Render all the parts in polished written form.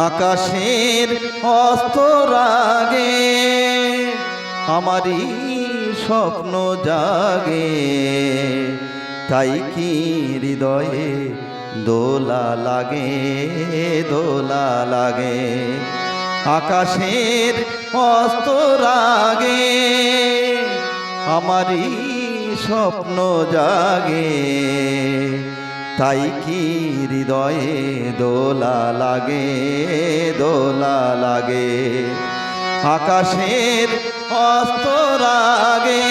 আকাশের অস্ত রাগে আমারই স্বপ্ন জাগে, তাই কি হৃদয়ে দোলা লাগে, দোলা লাগে। আকাশের অস্ত রাগে আমারই স্বপ্ন জাগে, তাই কি হৃদয়ে দোলা লাগে, দোলা লাগে। আকাশের অস্ত রাগে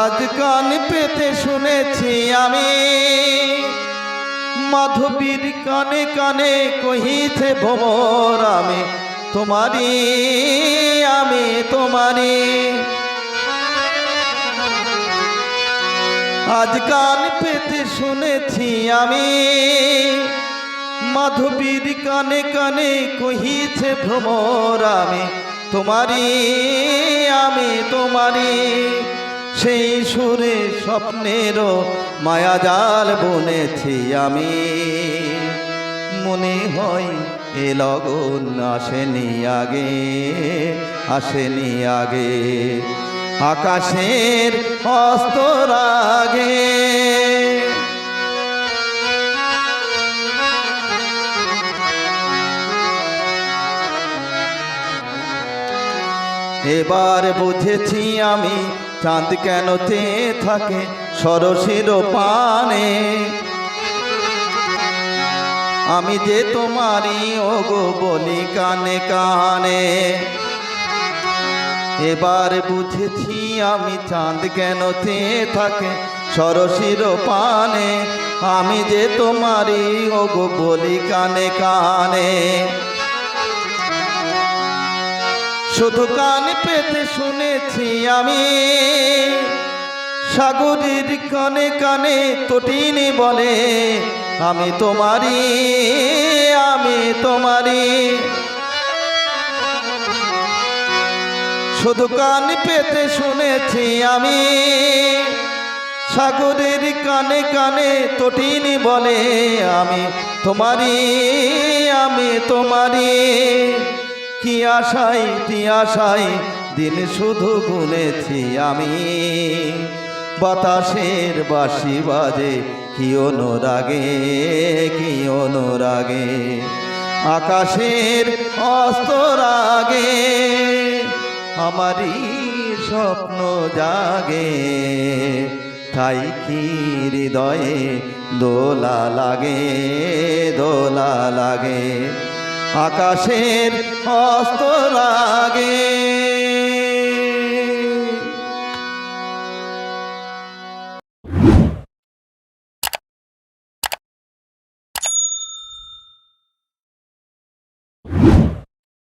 আজ কান পেতে শুনেছি আমি, মাধবীর কানে কানে কহিছে ভ্রমর আমি তোমারি, আমি তোমারি। আজ কান পেতে শুনেছি আমি, মাধবীর কানে কানে কহিছে ভ্রমর আমি তোমারি, আমি তোমারি। সেই সুরে স্বপ্নেরও মায়াজাল বুনেছি আমি, মনে হয় এ লগন আসেনি আগে, আসেনি আগে। আকাশের অস্ত রাগে এবার বুঝেছি আমি, চাঁদ কেন চেয়ে থাকে সরসের পানে। আমি যে তোমারই ওগো বলি কানে কানে। এবার বুঝেছি আমি, চাঁদ কেন চেয়ে থাকে সরসের পানে। আমি যে তোমারই ওগো বলি কানে কানে। শুধু কান পেতে শুনেছি আমি, সাগরের কানে কানে তটিনী বলে আমি তোমারি, আমি তোমারি। শুধু কান পেতে শুনেছি আমি, সাগরের কানে কানে তটিনী বলে আমি তোমারি, আমি তোমারি। কি আশায় কি আশায় দিন শুধু গুনেছি আমি, বাতাসের বাঁশি বাজে কি অনুরাগে, কি অনুরাগে। আকাশের অস্ত রাগে আমারই স্বপ্ন জাগে, তাই কি হৃদয়ে দোলা লাগে, দোলা লাগে। আকাশের অস্ত রাগে